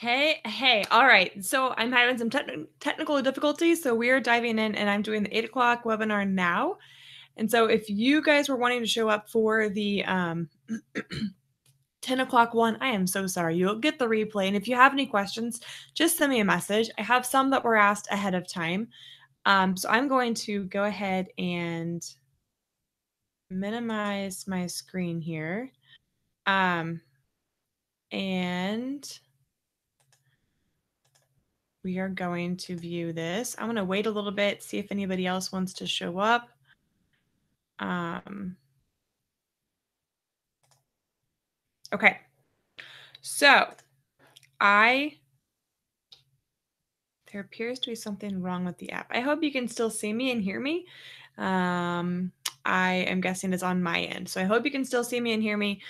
Hey. All right. So I'm having some technical difficulties. So we are diving in and I'm doing the 8 o'clock webinar now. And so if you guys were wanting to show up for the 10 o'clock one, I am so sorry. You'll get the replay. And if you have any questions, just send me a message. I have some that were asked ahead of time. So I'm going to go ahead and minimize my screen here. Um, and we are going to view this. I'm going to wait a little bit, see if anybody else wants to show up. Um, okay. So I, there appears to be something wrong with the app. I hope you can still see me and hear me. Um, I am guessing it's on my end. So I hope you can still see me and hear me.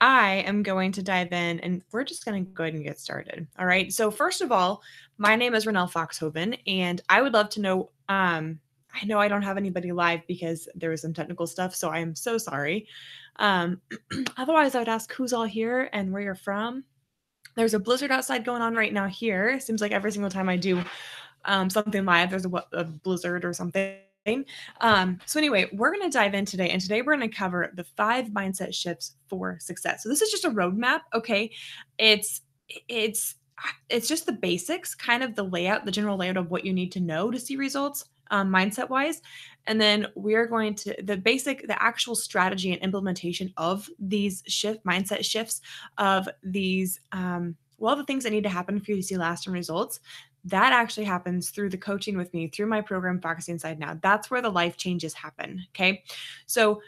I am going to dive in and we're just going to go ahead and get started. All right. So, first of all, my name is Renelle Foxhoven, and I would love to know. I know I don't have anybody live because there was some technical stuff. So, I am so sorry. Um, Otherwise, I would ask who's all here and where you're from. There's a blizzard outside going on right now here. Seems like every single time I do something live, there's a blizzard or something. So anyway, we're going to dive in today, and today we're going to cover the 5 mindset shifts for success. So this is just a roadmap. Okay, it's it's it's just the basics, kind of the layout, the general layout of what you need to know to see results, mindset wise. And then we are going to the actual strategy and implementation of these mindset shifts of these the things that need to happen for you to see lasting results. That actually happens through the coaching with me, through my program, Foxy Inside Now. That's where the life changes happen. Okay. So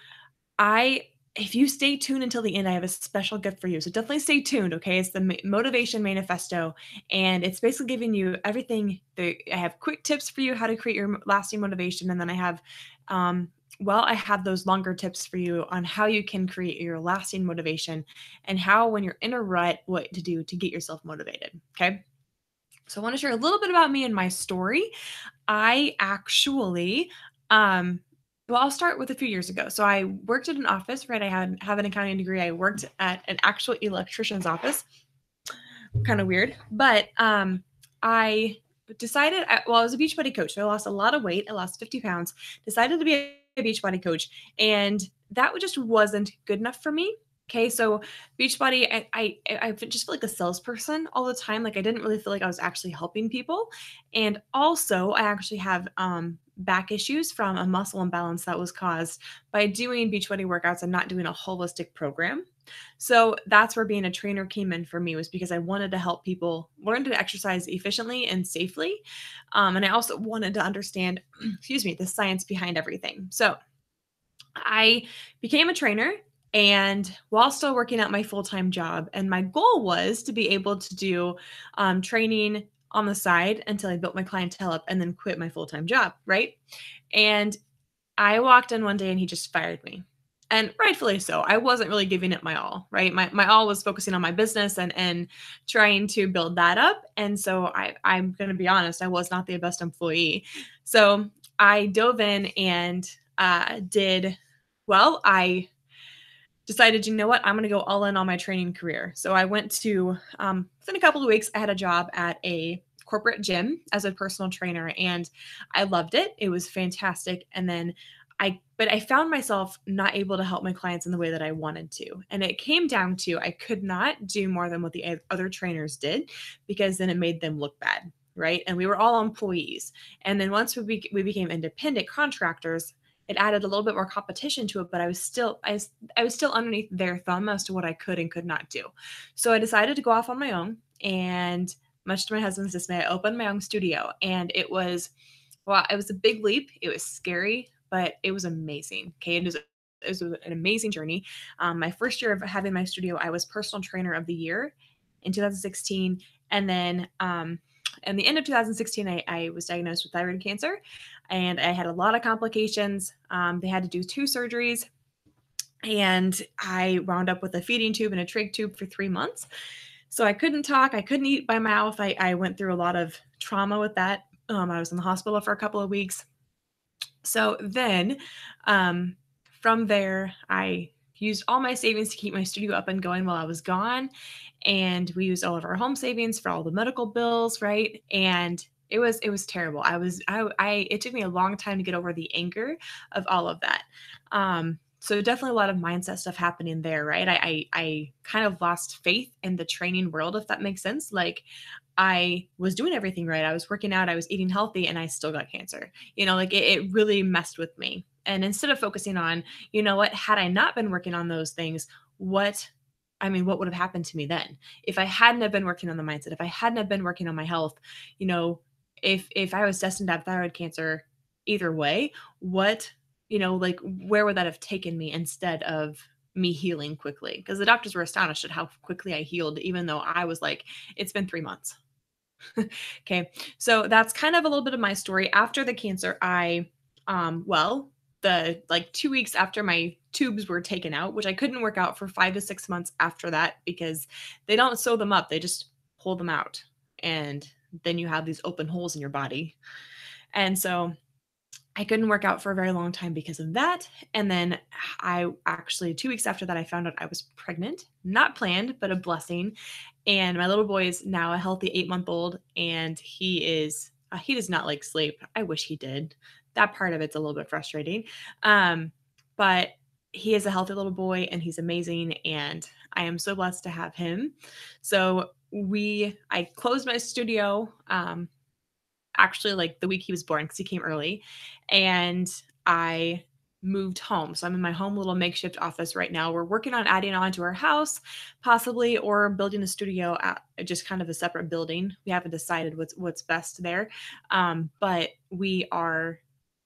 if you stay tuned until the end, I have a special gift for you. So definitely stay tuned. Okay. It's the motivation manifesto, and it's basically giving you everything. I have quick tips for you how to create your lasting motivation. And then I have those longer tips for you on how you can create your lasting motivation and how, when you're in a rut, what to do to get yourself motivated. Okay. So I want to share a little bit about me and my story. I actually, I'll start with a few years ago. So I worked at an office, right? I have an accounting degree. I worked at an actual electrician's office. Kind of weird, but I decided. I was a Beachbody coach, so I lost a lot of weight. I lost 50 pounds. Decided to be a Beachbody coach, and that just wasn't good enough for me. Okay, so Beachbody, I just feel like a salesperson all the time. Like I didn't really feel like I was actually helping people, and also I actually have back issues from a muscle imbalance that was caused by doing Beachbody workouts and not doing a holistic program. So that's where being a trainer came in for me, was because I wanted to help people learn to exercise efficiently and safely. And I also wanted to understand, excuse me, the science behind everything. So I became a trainer, and while still working at my full-time job. And my goal was to be able to do training on the side until I built my clientele up and then quit my full-time job. Right. And I walked in one day and he just fired me. And rightfully so. I wasn't really giving it my all, right? My all was focusing on my business and trying to build that up. And so I'm gonna be honest, I was not the best employee. So I dove in and I decided, you know what, I'm going to go all in on my training career. So I went to, within a couple of weeks, I had a job at a corporate gym as a personal trainer, and I loved it. It was fantastic. And then but I found myself not able to help my clients in the way that I wanted to. And it came down to, I could not do more than what the other trainers did, because then it made them look bad. Right. And we were all employees. And then once we became independent contractors, it added a little bit more competition to it, but I was still underneath their thumb as to what I could and could not do. So I decided to go off on my own, and much to my husband's dismay, I opened my own studio, and it was a big leap. It was scary, but it was amazing. Okay. It was an amazing journey. My first year of having my studio, I was personal trainer of the year in 2016. And then in the end of 2016, I was diagnosed with thyroid cancer, and I had a lot of complications. They had to do 2 surgeries, and I wound up with a feeding tube and a trach tube for 3 months. So I couldn't talk. I couldn't eat by mouth. I went through a lot of trauma with that. I was in the hospital for a couple of weeks. So then from there, I used all my savings to keep my studio up and going while I was gone. And we used all of our home savings for all the medical bills, right? And it was terrible. It took me a long time to get over the anger of all of that. So definitely a lot of mindset stuff happening there, right? I kind of lost faith in the training world, if that makes sense. Like I was doing everything right. I was working out, I was eating healthy, and I still got cancer. Like it really messed with me. And instead of focusing on, what, had I not been working on those things, what what would have happened to me then? If I hadn't have been working on the mindset, if I hadn't have been working on my health, you know, if I was destined to have thyroid cancer either way, what, like where would that have taken me instead of me healing quickly? Because the doctors were astonished at how quickly I healed, even though I was like, it's been 3 months. Okay. So that's kind of a little bit of my story. After the cancer, well, the like 2 weeks after my tubes were taken out, which I couldn't work out for 5 to 6 months after that because they don't sew them up, they just pull them out. And then you have these open holes in your body. And so I couldn't work out for a very long time because of that. And then I actually, 2 weeks after that, I found out I was pregnant, not planned, but a blessing. And my little boy is now a healthy 8-month-old, and he does not like sleep. I wish he did. That part of it's a little bit frustrating. But he is a healthy little boy and he's amazing. And I am so blessed to have him. So I closed my studio. Actually like the week he was born because he came early, and I moved home. So I'm in my home little makeshift office right now. We're working on adding on to our house, possibly, or building a studio at just kind of a separate building. We haven't decided what's best there. But we are,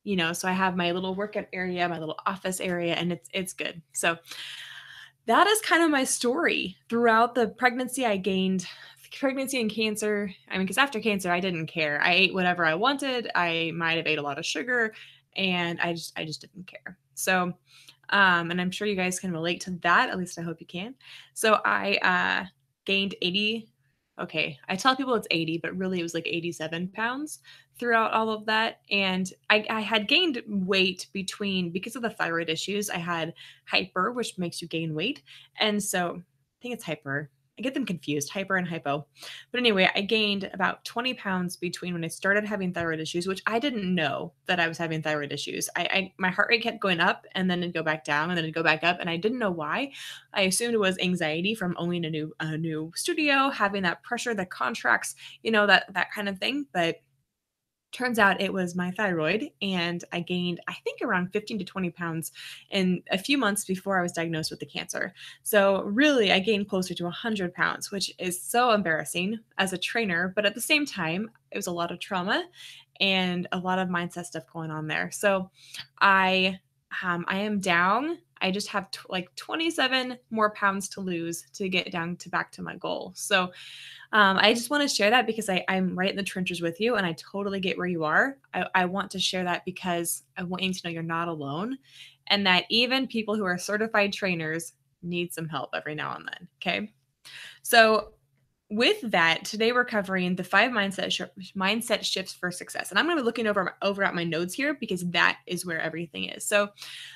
so I have my little workout area, my little office area, and it's good. So that is kind of my story. Throughout the pregnancy, I gained pregnancy and cancer. Because after cancer, I didn't care. I ate whatever I wanted. I might have ate a lot of sugar, and I just didn't care. So, and I'm sure you guys can relate to that. At least I hope you can. So I gained 80. Okay, I tell people it's 80, but really it was like 87 pounds throughout all of that. And I had gained weight because of the thyroid issues. I had hyper, which makes you gain weight. And so I think it's hyper. I get them confused, hyper and hypo. But anyway, I gained about 20 pounds between when I started having thyroid issues, which I didn't know that I was having thyroid issues. My heart rate kept going up and then it'd go back down and then it'd go back up. And I didn't know why. I assumed it was anxiety from owning a new studio, having that pressure, the contracts, that kind of thing. But turns out it was my thyroid, and I gained, I think, around 15 to 20 pounds in a few months before I was diagnosed with the cancer. So really, I gained closer to 100 pounds, which is so embarrassing as a trainer. But at the same time, it was a lot of trauma and a lot of mindset stuff going on there. So I am down. I just have like 27 more pounds to lose to get down to back to my goal. So I just want to share that because I'm right in the trenches with you and I totally get where you are. I want to share that because I want you to know you're not alone and that even people who are certified trainers need some help every now and then. Okay. So with that, today we're covering the 5 mindset shifts for success. And I'm going to be looking over at my notes here because that is where everything is. So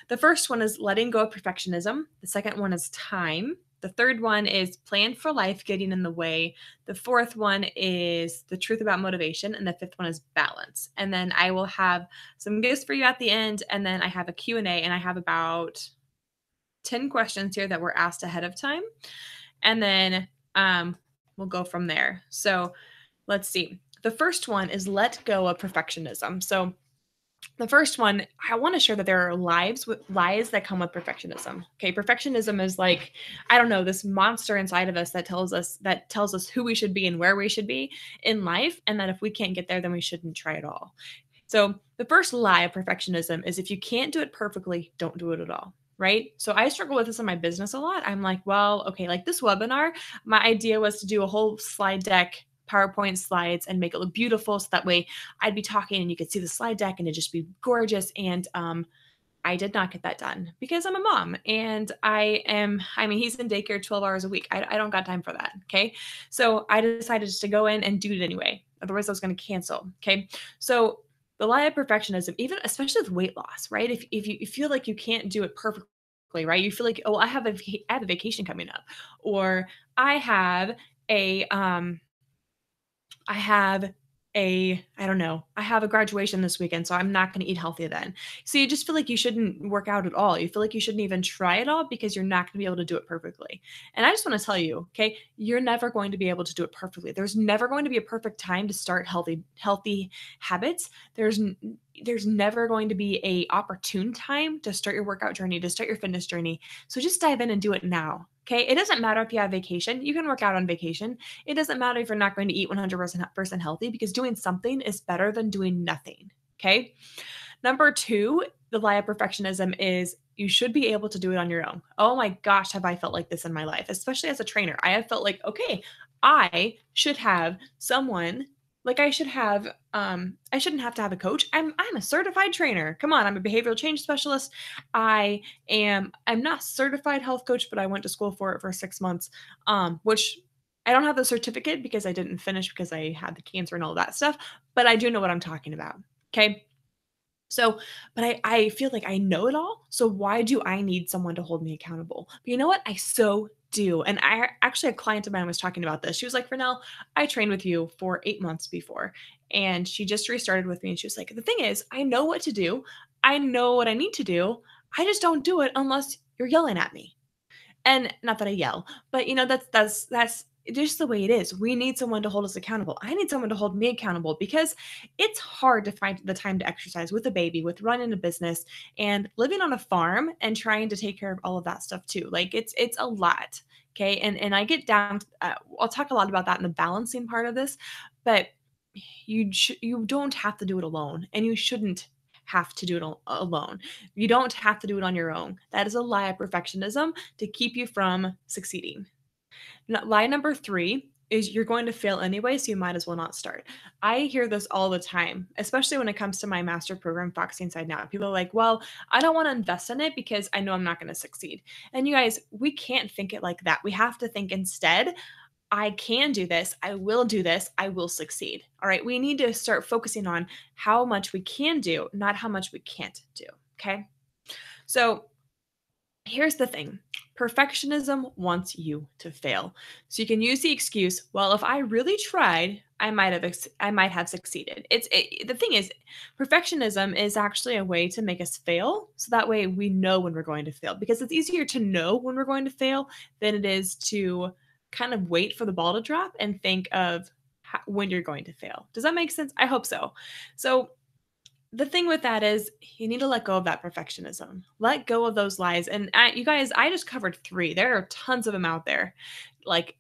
the first one is letting go of perfectionism. The second one is time. The third one is plan for life getting in the way. The fourth one is the truth about motivation. And the fifth one is balance. And then I will have some gifts for you at the end. And then I have a Q&A, and I have about 10 questions here that were asked ahead of time. And then we'll go from there. So let's see. The first one is let go of perfectionism. So the first one, I want to share that there are lies that come with perfectionism. Okay, perfectionism is like, I don't know, this monster inside of us that tells us who we should be and where we should be in life, and that if we can't get there, then we shouldn't try at all. So the first lie of perfectionism is if you can't do it perfectly, don't do it at all. Right. So I struggle with this in my business a lot. I'm like, well, okay, like this webinar, my idea was to do a whole slide deck, PowerPoint slides, and make it look beautiful. So that way I'd be talking and you could see the slide deck and it'd just be gorgeous. And I did not get that done because I'm a mom and he's in daycare 12 hours a week. I don't got time for that. Okay. So I decided just to go in and do it anyway. Otherwise I was going to cancel. Okay. So the lie of perfectionism, even especially with weight loss, right? If you feel like you can't do it perfectly quickly, right? You feel like, oh, I have a vacation coming up, or I have a I have I don't know, I have a graduation this weekend, so I'm not going to eat healthy then. So you just feel like you shouldn't work out at all. You feel like you shouldn't even try at all because you're not going to be able to do it perfectly. And I just want to tell you, okay, you're never going to be able to do it perfectly. There's never going to be a perfect time to start healthy habits. There's never going to be a opportune time to start your workout journey, to start your fitness journey. So just dive in and do it now. Okay? It doesn't matter if you have vacation. You can work out on vacation. It doesn't matter if you're not going to eat 100% healthy, because doing something is better than doing nothing. Okay. Number two, the lie of perfectionism is you should be able to do it on your own. Oh my gosh, have I felt like this in my life, especially as a trainer. I have felt like, okay, I should have someone like I shouldn't have to have a coach. I'm a certified trainer. Come on, I'm a behavioral change specialist. I'm not a certified health coach, but I went to school for it for 6 months. Which I don't have the certificate because I didn't finish because I had the cancer and all that stuff, but I do know what I'm talking about. Okay. So, but I feel like I know it all. So why do I need someone to hold me accountable? But you know what? I so do. And I actually, a client of mine was talking about this. She was like, Fernell, I trained with you for 8 months before. And she just restarted with me. And she was like, the thing is, I know what to do. I know what I need to do. I just don't do it unless you're yelling at me. And not that I yell, but that's just the way it is. We need someone to hold us accountable. I need someone to hold me accountable because it's hard to find the time to exercise with a baby, with running a business and living on a farm and trying to take care of all of that stuff too. Like it's a lot. Okay. And I get down, I'll talk a lot about that in the balancing part of this, but you don't have to do it alone, and you shouldn't have to do it alone. You don't have to do it on your own. That is a lie of perfectionism to keep you from succeeding. Lie number three is you're going to fail anyway, so you might as well not start. I hear this all the time, especially when it comes to my master program, Foxing Side Now. People are like, well, I don't want to invest in it because I know I'm not going to succeed. And you guys, we can't think it like that. We have to think instead, I can do this. I will do this. I will succeed. All right. We need to start focusing on how much we can do, not how much we can't do. Okay. So here's the thing. Perfectionism wants you to fail. So you can use the excuse, well, if I really tried, I might have succeeded. The thing is, perfectionism is actually a way to make us fail, so that way we know when we're going to fail, because it's easier to know when we're going to fail than it is to kind of wait for the ball to drop and think of when you're going to fail. Does that make sense? I hope so. So the thing with that is you need to let go of that perfectionism. Let go of those lies. And you guys, I just covered three. There are tons of them out there. Like,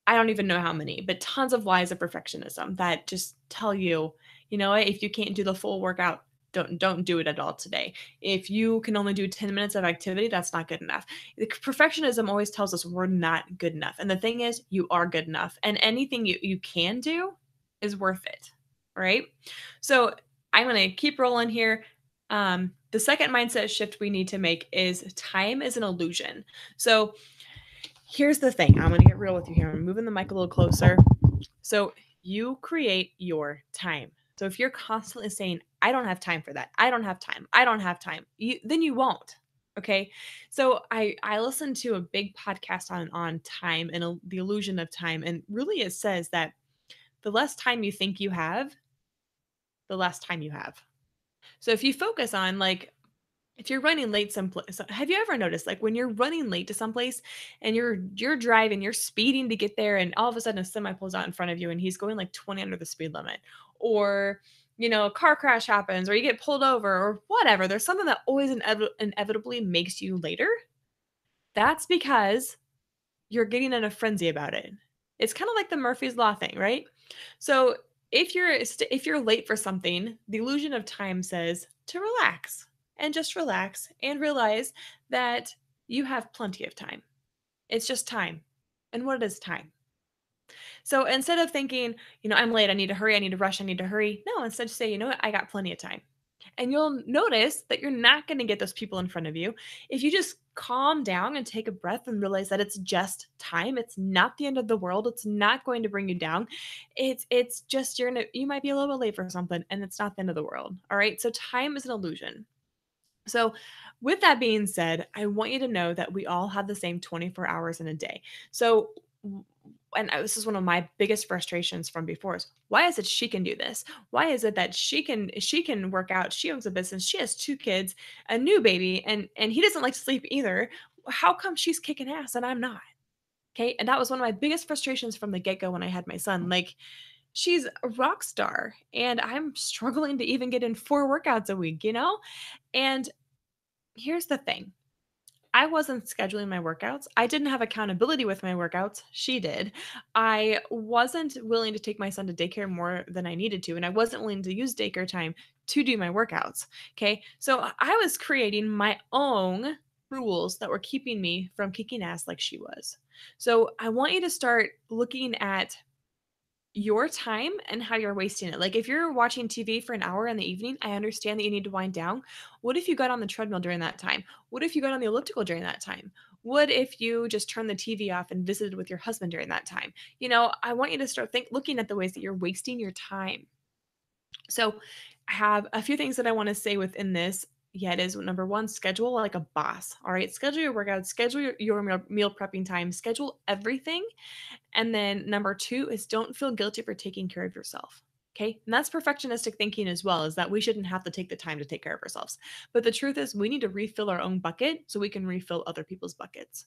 I don't even know how many, but tons of lies of perfectionism that just tell you, you know what, if you can't do the full workout, don't do it at all today. If you can only do 10 minutes of activity, that's not good enough. The perfectionism always tells us we're not good enough. And the thing is, you are good enough. And anything you can do is worth it. Right? So I'm gonna keep rolling here. The second mindset shift we need to make is time is an illusion. So here's the thing. I'm going to get real with you here. I'm moving the mic a little closer. So you create your time. So if you're constantly saying, I don't have time for that, I don't have time, I don't have time, then you won't. Okay. So I listened to a big podcast on time and the illusion of time. And really it says that the less time you think you have, the less time you have. So if you focus on like if you're running late someplace, have you ever noticed like when you're running late to someplace and you're driving, you're speeding to get there, and all of a sudden a semi pulls out in front of you and he's going like 20 under the speed limit, or a car crash happens, or you get pulled over, or whatever. There's something that always inevitably makes you later. That's because you're getting in a frenzy about it. It's kind of like the Murphy's Law thing, right? So if you're late for something, the illusion of time says to relax and just relax and realize that you have plenty of time. It's just time. And what is time? So instead of thinking, I'm late, I need to hurry, I need to rush, I need to hurry. No, instead say, you know what, I got plenty of time. And you'll notice that you're not going to get those people in front of you if you just calm down and take a breath and realize that it's just time. It's not the end of the world. It's not going to bring you down. It's just you might be a little bit late for something, and it's not the end of the world. All right? So time is an illusion. So, with that being said, I want you to know that we all have the same 24 hours in a day. So, this is one of my biggest frustrations from before is why is it she can do this? Why is it that she can work out? She owns a business. She has two kids, a new baby, and he doesn't like to sleep either. How come she's kicking ass and I'm not? Okay, and that was one of my biggest frustrations from the get go when I had my son. Like, she's a rock star, and I'm struggling to even get in 4 workouts a week. And here's the thing. I wasn't scheduling my workouts. I didn't have accountability with my workouts. She did. I wasn't willing to take my son to daycare more than I needed to, and I wasn't willing to use daycare time to do my workouts. Okay. So I was creating my own rules that were keeping me from kicking ass like she was. So I want you to start looking at your time and how you're wasting it. Like if you're watching TV for an hour in the evening, I understand that you need to wind down. What if you got on the treadmill during that time? What if you got on the elliptical during that time? What if you just turned the TV off and visited with your husband during that time? I want you to start looking at the ways that you're wasting your time. So, I have a few things that I want to say within this. Yeah, it is number one, schedule like a boss. All right, schedule your workouts, schedule your meal prepping time, schedule everything. And then number 2 is don't feel guilty for taking care of yourself. Okay. And that's perfectionistic thinking as well, is that we shouldn't have to take the time to take care of ourselves. But the truth is, we need to refill our own bucket so we can refill other people's buckets.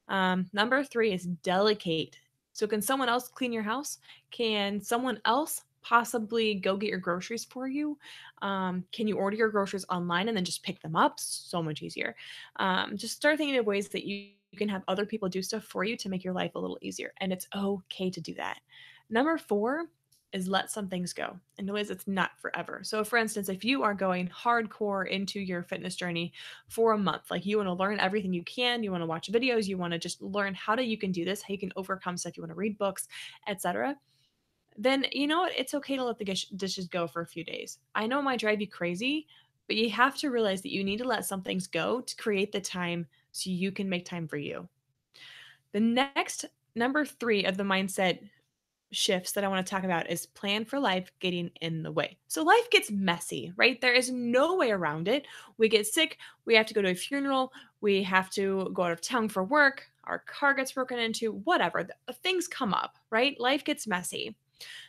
Number 3 is delegate. So, can someone else clean your house? Can someone else possibly go get your groceries for you? Can you order your groceries online and then just pick them up? So much easier. Just start thinking of ways that you can have other people do stuff for you to make your life a little easier. And it's okay to do that. Number 4 is let some things go and realize it's not forever. So, for instance, if you are going hardcore into your fitness journey for a month, like you want to learn everything you can, you want to watch videos, you want to just learn you can do this, how you can overcome stuff, you want to read books, etc., then you know what? It's okay to let the dishes go for a few days. I know it might drive you crazy, but you have to realize that you need to let some things go to create the time so you can make time for you. The next number 3 of the mindset shifts that I want to talk about is plan for life getting in the way. So life gets messy, right? There is no way around it. We get sick, we have to go to a funeral, we have to go out of town for work, our car gets broken into, whatever. Things come up, right? Life gets messy.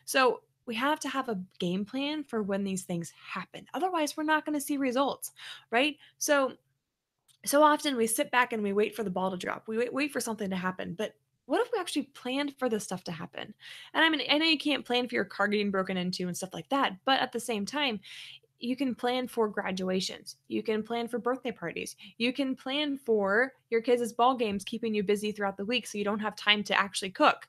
So we have to have a game plan for when these things happen. Otherwise, we're not going to see results, right? So often we sit back and we wait for the ball to drop. We wait for something to happen. But what if we actually planned for this stuff to happen? And I mean, I know you can't plan for your car getting broken into and stuff like that, but at the same time, you can plan for graduations. You can plan for birthday parties. You can plan for your kids' ball games, keeping you busy throughout the week so you don't have time to actually cook.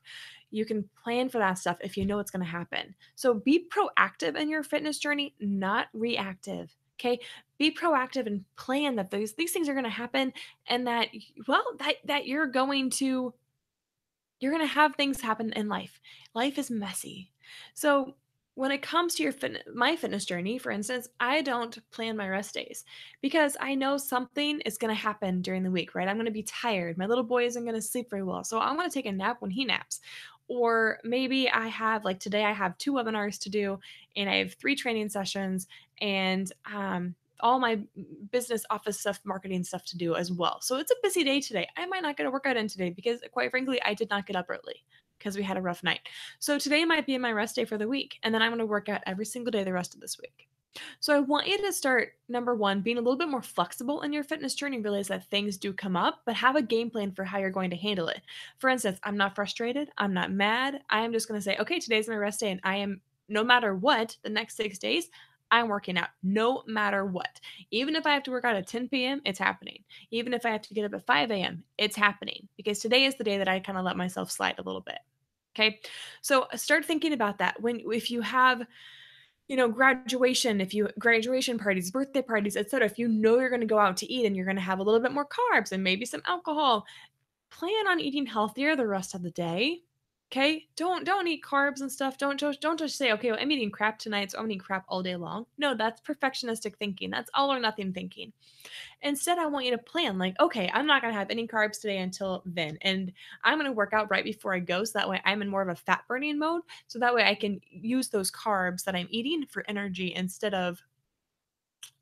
You can plan for that stuff if you know it's going to happen. So be proactive in your fitness journey, not reactive. Okay? Be proactive and plan that these things are going to happen and that that you're going to have things happen in life. Life is messy. So, when it comes to my fitness journey, for instance, I don't plan my rest days because I know something is going to happen during the week, right? I'm going to be tired. My little boy isn't going to sleep very well. So, I'm going to take a nap when he naps. Or maybe like today, I have 2 webinars to do and I have 3 training sessions and all my business office stuff, marketing stuff to do as well. So it's a busy day today. I might not get a workout in today because, quite frankly, I did not get up early because we had a rough night. So today might be my rest day for the week. And then I'm going to work out every single day the rest of this week. So I want you to start, number one, being a little bit more flexible in your fitness journey. Realize that things do come up, but have a game plan for how you're going to handle it. For instance, I'm not frustrated. I'm not mad. I am just going to say, okay, today's my rest day, and I am, no matter what, the next 6 days, I'm working out no matter what. Even if I have to work out at 10 p.m., it's happening. Even if I have to get up at 5 a.m., it's happening because today is the day that I kind of let myself slide a little bit. Okay. So start thinking about that. If you have graduation parties, birthday parties, etc. If you know you're going to go out to eat and you're going to have a little bit more carbs and maybe some alcohol, plan on eating healthier the rest of the day. Okay? Don't eat carbs and stuff. Don't just say, okay, well, I'm eating crap tonight, so I'm eating crap all day long. No, that's perfectionistic thinking. That's all or nothing thinking. Instead, I want you to plan like, okay, I'm not going to have any carbs today until then. And I'm going to work out right before I go. So that way I'm in more of a fat burning mode. So that way I can use those carbs that I'm eating for energy instead of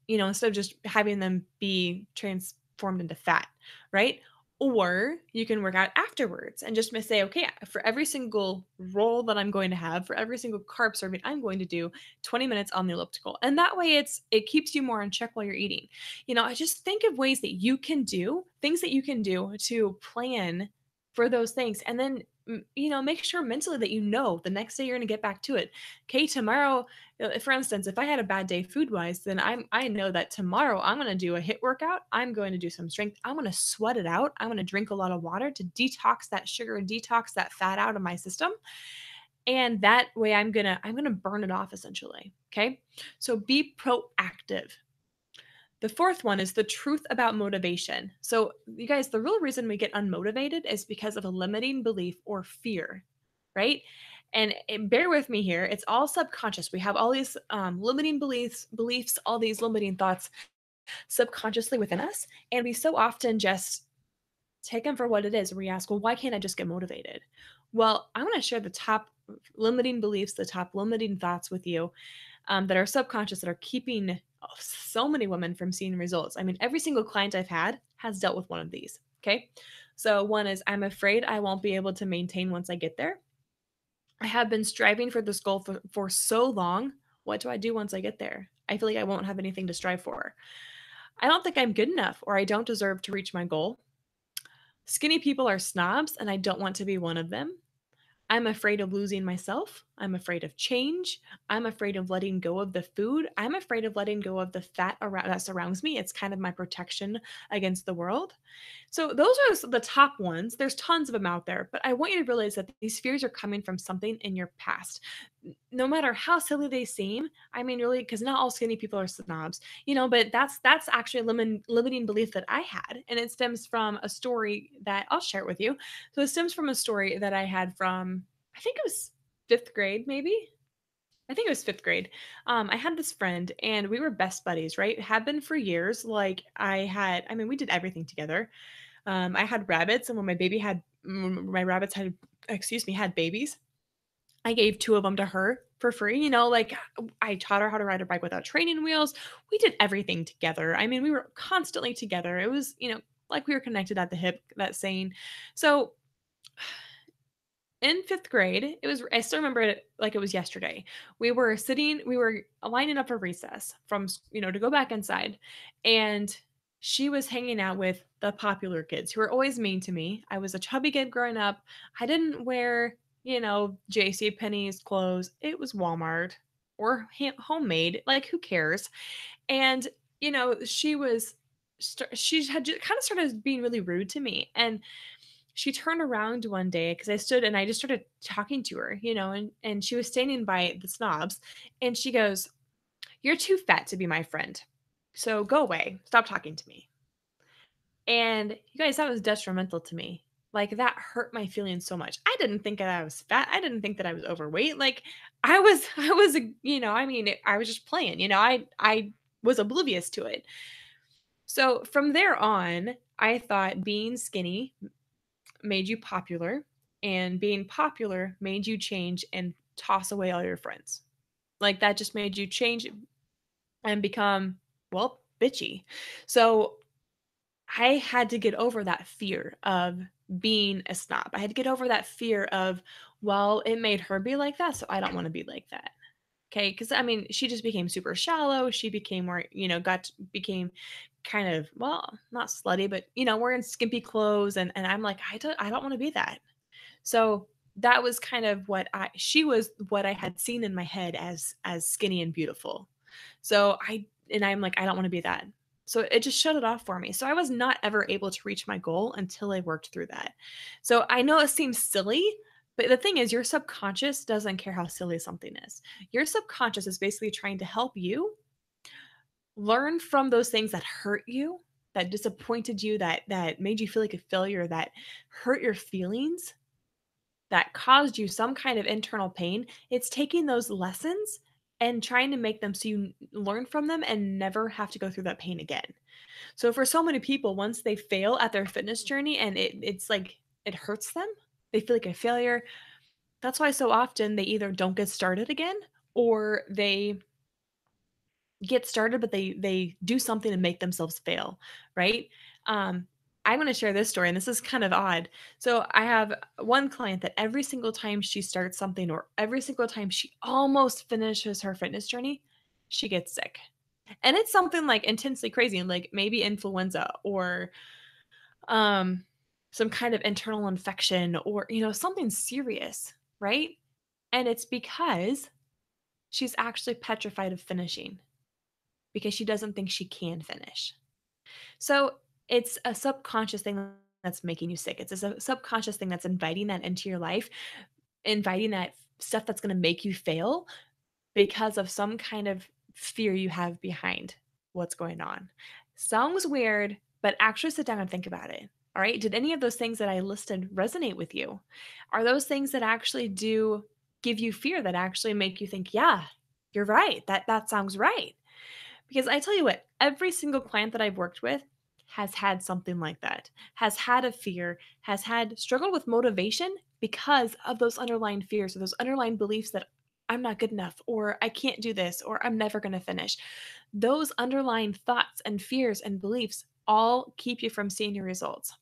instead of just having them be transformed into fat, right? Or you can work out afterwards and just say, okay, for every single roll that I'm going to have, for every single carb serving, I'm going to do 20 minutes on the elliptical. And that way it keeps you more in check while you're eating. I just think of ways that you can do, things that you can do to plan for those things. And then make sure mentally that the next day you're going to get back to it. Okay, tomorrow, for instance, if I had a bad day food wise, then I know that tomorrow I'm going to do a hit workout. I'm going to do some strength. I'm going to sweat it out. I'm going to drink a lot of water to detox that sugar and detox that fat out of my system. And that way I'm going to burn it off essentially. Okay? So be proactive. The fourth one is the truth about motivation. So, you guys, the real reason we get unmotivated is because of a limiting belief or fear, right? And bear with me here. It's all subconscious. We have all these limiting beliefs, all these limiting thoughts subconsciously within us, and we so often just take them for what it is. We ask, well, why can't I just get motivated? Well, I want to share the top limiting beliefs, the top limiting thoughts with you that are subconscious that are keeping so many women from seeing results. I mean, every single client I've had has dealt with one of these. Okay. So, one is I'm afraid I won't be able to maintain once I get there. I have been striving for this goal for so long. What do I do once I get there? I feel like I won't have anything to strive for. I don't think I'm good enough or I don't deserve to reach my goal. Skinny people are snobs and I don't want to be one of them. I'm afraid of losing myself. I'm afraid of change. I'm afraid of letting go of the food. I'm afraid of letting go of the fat that surrounds me. It's kind of my protection against the world. So those are the top ones. There's tons of them out there, but I want you to realize that these fears are coming from something in your past. No matter how silly they seem, I mean, really, because not all skinny people are snobs, but that's actually a limiting belief that I had, and it stems from a story that I'll share with you. So it stems from a story that I had from, I think it was fifth grade, maybe. I think it was fifth grade. I had this friend and we were best buddies, right? Had been for years. Like I mean, we did everything together. I had rabbits, and when my rabbits had babies, I gave two of them to her for free. Like I taught her how to ride a bike without training wheels. We did everything together. I mean, we were constantly together. It was, like we were connected at the hip, that saying. So in fifth grade, I still remember it like it was yesterday. We were lining up for recess to go back inside. And she was hanging out with the popular kids who were always mean to me. I was a chubby kid growing up. I didn't wear, JC Penney's clothes. It was Walmart or homemade. Like, who cares? And, she had just kind of started being really rude to me. And she turned around one day because I stood and I just started talking to her, and she was standing by the snobs and she goes, "You're too fat to be my friend. So go away. Stop talking to me." And you guys, that was detrimental to me. Like, that hurt my feelings so much. I didn't think that I was fat. I didn't think that I was overweight. Like, I mean, I was just playing, I was oblivious to it. So from there on, I thought being skinny made you popular, and being popular made you change and toss away all your friends. Like, that just made you change and become, well, bitchy. So I had to get over that fear of being a snob. I had to get over that fear of, well, it made her be like that, so I don't want to be like that. Okay, because I mean, she just became super shallow. She became more, became kind of, well, not slutty, but wearing skimpy clothes, and I'm like, I don't want to be that. So that was kind of she was what I had seen in my head as skinny and beautiful. So I'm like, I don't want to be that. So it just shut it off for me. So I was not ever able to reach my goal until I worked through that. So I know it seems silly, but the thing is, your subconscious doesn't care how silly something is. Your subconscious is basically trying to help you learn from those things that hurt you, that disappointed you, that made you feel like a failure, that hurt your feelings, that caused you some kind of internal pain. It's taking those lessons and trying to make them so you learn from them and never have to go through that pain again. So for so many people, once they fail at their fitness journey and it's like it hurts them, they feel like a failure. That's why so often they either don't get started again or they get started, but they do something to make themselves fail, right? Um, I'm going to share this story, and this is kind of odd. So I have one client that every single time she starts something, or every single time she almost finishes her fitness journey, she gets sick. And it's something like intensely crazy, like maybe influenza or um some kind of internal infection or something serious, right? And it's because she's actually petrified of finishing because she doesn't think she can finish. So it's a subconscious thing that's making you sick. It's a subconscious thing that's inviting that into your life, inviting that stuff that's going to make you fail because of some kind of fear you have behind what's going on. Sounds weird, but actually sit down and think about it. All right. Did any of those things that I listed resonate with you? Are those things that actually do give you fear, that actually make you think, yeah, you're right. That sounds right. Because I tell you what, every single client that I've worked with has had something like that, has had a fear, has had struggled with motivation because of those underlying fears or those underlying beliefs that I'm not good enough or I can't do this or I'm never going to finish. Those underlying thoughts and fears and beliefs all keep you from seeing your results.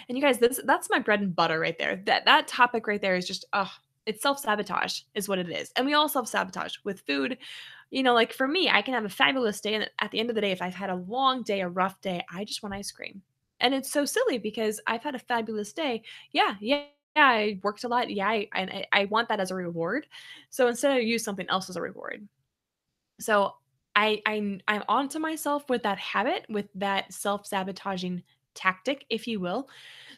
And you guys, that's my bread and butter right there. That topic right there is just it's self-sabotage is what it is. And we all self-sabotage with food. Like for me, I can have a fabulous day and at the end of the day if I've had a long day, a rough day, I just want ice cream. And it's so silly because I've had a fabulous day. Yeah, yeah. Yeah, I worked a lot. Yeah, I want that as a reward. So instead, I use something else as a reward. So I'm onto myself with that habit, with that self-sabotaging tactic, if you will.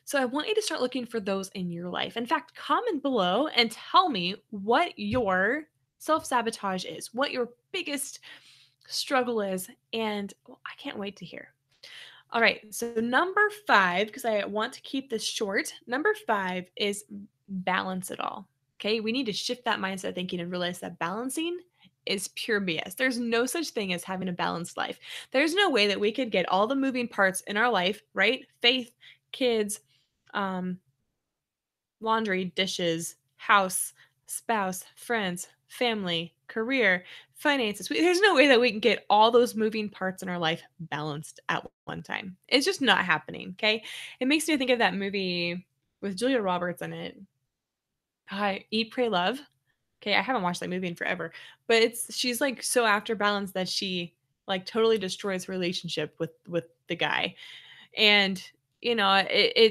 So I want you to start looking for those in your life. In fact, comment below and tell me what your self-sabotage is, what your biggest struggle is, and well, I can't wait to hear. All right, so number 5, because I want to keep this short, number 5 is balance it all. Okay, we need to shift that mindset thinking and realize that balancing is pure BS. There's no such thing as having a balanced life. There's no way that we could get all the moving parts in our life, right? Faith, kids, um, laundry, dishes, house, spouse, friends, family, career, finances. There's no way that we can get all those moving parts in our life balanced at one time. It's just not happening. Okay. It makes me think of that movie with Julia Roberts in it. Eat, Pray, Love. Okay. I haven't watched that movie in forever, but she's like so after balance that she like totally destroys her relationship with the guy. And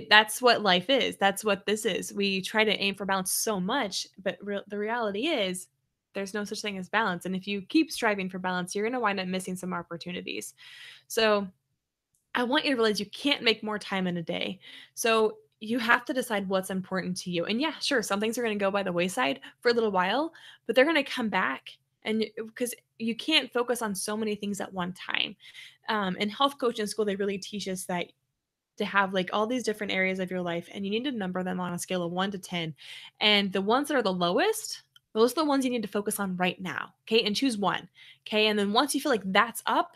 that's what life is. That's what this is. We try to aim for balance so much, but the reality is there's no such thing as balance. And if you keep striving for balance, you're going to wind up missing some opportunities. So I want you to realize you can't make more time in a day. So you have to decide what's important to you. And yeah, sure, some things are going to go by the wayside for a little while, but they're going to come back. And because you can't focus on so many things at one time. In health coaching school, they really teach us that to have like all these different areas of your life and you need to number them on a scale of 1 to 10. And the ones that are the lowest, those are the ones you need to focus on right now. Okay. And choose one. Okay. And then once you feel like that's up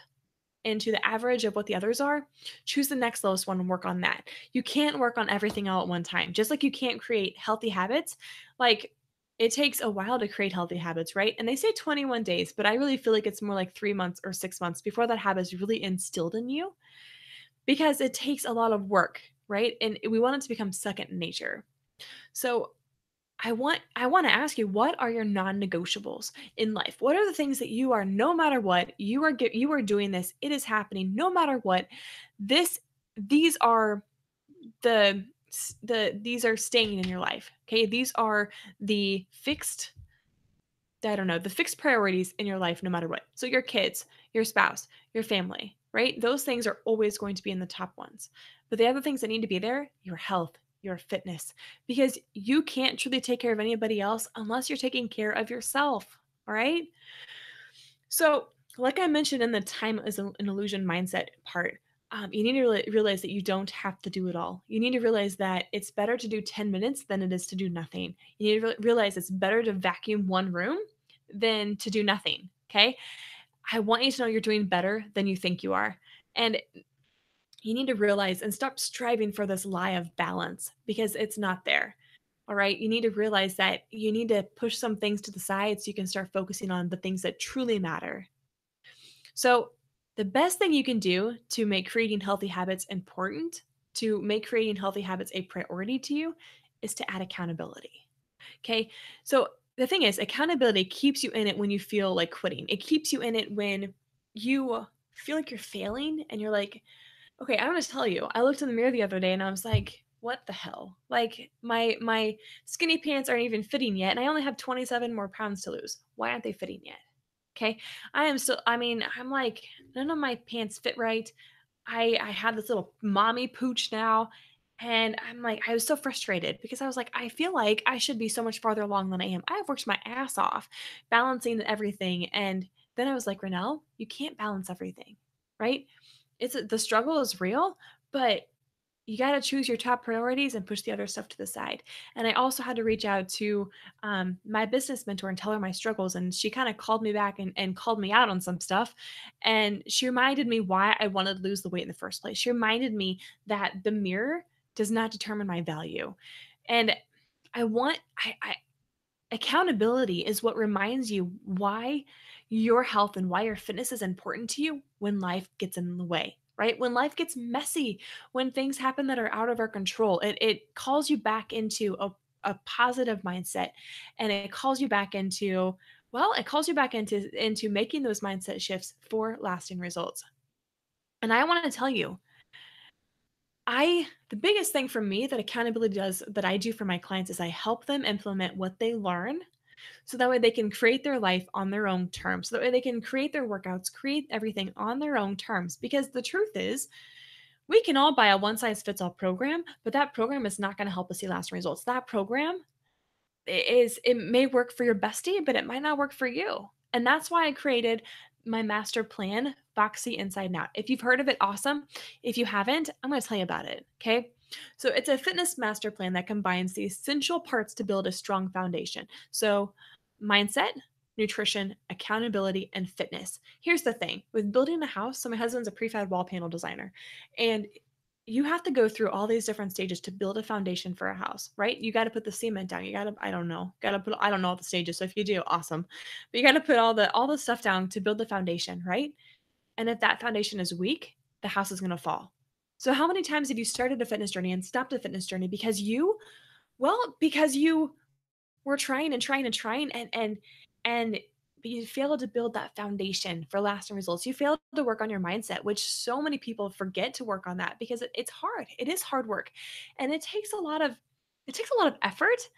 into the average of what the others are, choose the next lowest one and work on that. You can't work on everything all at one time. Just like you can't create healthy habits, like it takes a while to create healthy habits, right? And they say 21 days, but I really feel like it's more like 3 months or 6 months before that habit is really instilled in you because it takes a lot of work, right? And we want it to become second nature. So I want to ask you, what are your non-negotiables in life? What are the things that you are, no matter what, you are doing this, it is happening no matter what. This these are the these are staying in your life. Okay? These are the fixed, I don't know, the fixed priorities in your life no matter what. So your kids, your spouse, your family, right? Those things are always going to be in the top ones. But the other things that need to be there, your health, your fitness, because you can't truly take care of anybody else unless you're taking care of yourself. All right. So, like I mentioned in the time is an illusion mindset part, you need to realize that you don't have to do it all. You need to realize that it's better to do 10 minutes than it is to do nothing. You need to realize it's better to vacuum one room than to do nothing. Okay. I want you to know you're doing better than you think you are. And you need to realize and stop striving for this lie of balance because it's not there. All right. You need to realize that you need to push some things to the side so you can start focusing on the things that truly matter. So, the best thing you can do to make creating healthy habits important, to make creating healthy habits a priority to you, is to add accountability. Okay. So, the thing is, accountability keeps you in it when you feel like quitting. It keeps you in it when you feel like you're failing and you're like, okay, I'm gonna tell you, I looked in the mirror the other day and I was like, "What the hell? Like, my skinny pants aren't even fitting yet, and I only have 27 more pounds to lose. Why aren't they fitting yet?" Okay, I mean, I'm like, none of my pants fit right. I have this little mommy pooch now, and I'm like, I was so frustrated because I was like, I feel like I should be so much farther along than I am. I have worked my ass off balancing everything, and then I was like, Renelle, you can't balance everything, right? The struggle is real, but you got to choose your top priorities and push the other stuff to the side. And I also had to reach out to my business mentor and tell her my struggles. And she kind of called me back and called me out on some stuff. And she reminded me why I wanted to lose the weight in the first place. She reminded me that the mirror does not determine my value. And I want, I accountability is what reminds you why your health and why your fitness is important to you when life gets in the way, right? When life gets messy, when things happen that are out of our control, it calls you back into a positive mindset, and it calls you back into, well, it calls you back into making those mindset shifts for lasting results. And I want to tell you, the biggest thing for me that accountability does that I do for my clients is I help them implement what they learn so that way they can create their life on their own terms. So that way they can create their workouts, create everything on their own terms. Because the truth is, we can all buy a one size fits all program, but that program is not going to help us see lasting results. That program it may work for your bestie, but it might not work for you. And that's why I created my master plan, Foxy Inside and Out. If you've heard of it, awesome. If you haven't, I'm going to tell you about it. Okay. So it's a fitness master plan that combines the essential parts to build a strong foundation. So mindset, nutrition, accountability, and fitness. Here's the thing with building a house. So my husband's a prefab wall panel designer, and you have to go through all these different stages to build a foundation for a house, right? You got to put the cement down. You got to, I don't know, got to put, I don't know all the stages. So if you do, awesome. But you got to put all the stuff down to build the foundation, right? And if that foundation is weak, the house is going to fall. So how many times have you started a fitness journey and stopped a fitness journey because you we're trying and trying and trying and but you fail to build that foundation for lasting results. You fail to work on your mindset, which so many people forget to work on that because it's hard. It is hard work. And it takes a lot of effort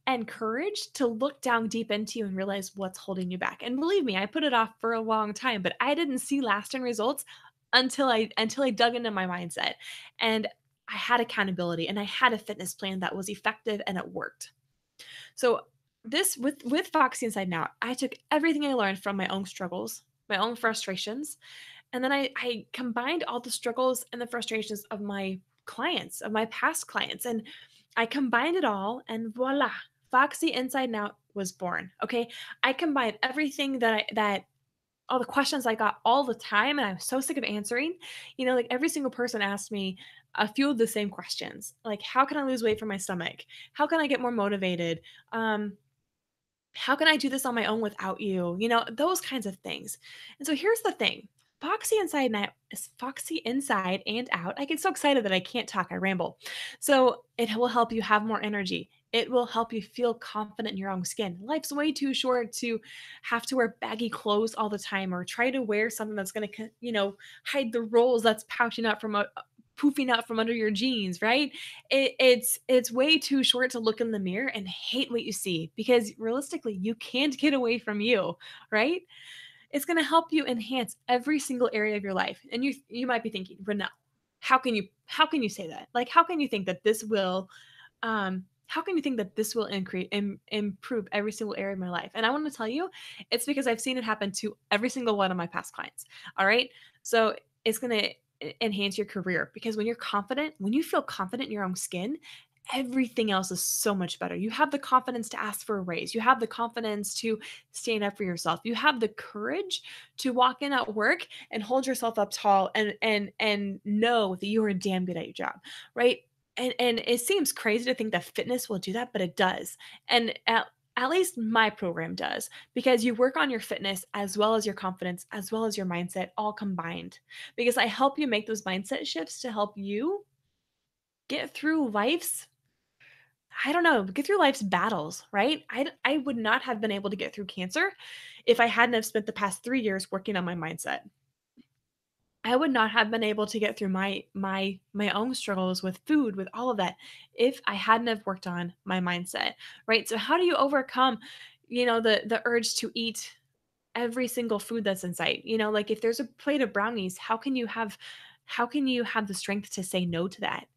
and courage to look down deep into you and realize what's holding you back. And believe me, I put it off for a long time, but I didn't see lasting results until I dug into my mindset. And I had accountability and I had a fitness plan that was effective and it worked. So this with Foxy Inside and Out, I took everything I learned from my own struggles, my own frustrations, and then I combined all the struggles and the frustrations of my clients, of my past clients, and I combined it all, and voila, Foxy Inside and Out was born. Okay, I combined everything that all the questions I got all the time, and I was so sick of answering. Like every single person asked me a few of the same questions, like how can I lose weight from my stomach? How can I get more motivated? Um, how can I do this on my own without you? Those kinds of things. And so here's the thing. Foxy inside and out. I get so excited that I can't talk. I ramble. So it will help you have more energy. It will help you feel confident in your own skin. Life's way too short to have to wear baggy clothes all the time or try to wear something that's going to, hide the rolls that's poofing out from under your jeans, right? It's way too short to look in the mirror and hate what you see because realistically, you can't get away from you, right? It's going to help you enhance every single area of your life. And you might be thinking, Renelle, how can you say that? Like how can you think that this will how can you think that this will improve every single area of my life? And I want to tell you, it's because I've seen it happen to every single one of my past clients. All right. So it's going to enhance your career because when you feel confident in your own skin, everything else is so much better. You have the confidence to ask for a raise. You have the confidence to stand up for yourself. You have the courage to walk in at work and hold yourself up tall and know that you are damn good at your job, right? And it seems crazy to think that fitness will do that, but it does. And At least my program does, because you work on your fitness as well as your confidence, as well as your mindset, all combined. Because I help you make those mindset shifts to help you get through life's, I don't know, get through life's battles, right? I would not have been able to get through cancer if I hadn't have spent the past 3 years working on my mindset. I would not have been able to get through my own struggles with food, with all of that, if I hadn't have worked on my mindset, right? So how do you overcome, the urge to eat every single food that's in sight? Like if there's a plate of brownies, how can you have the strength to say no to that?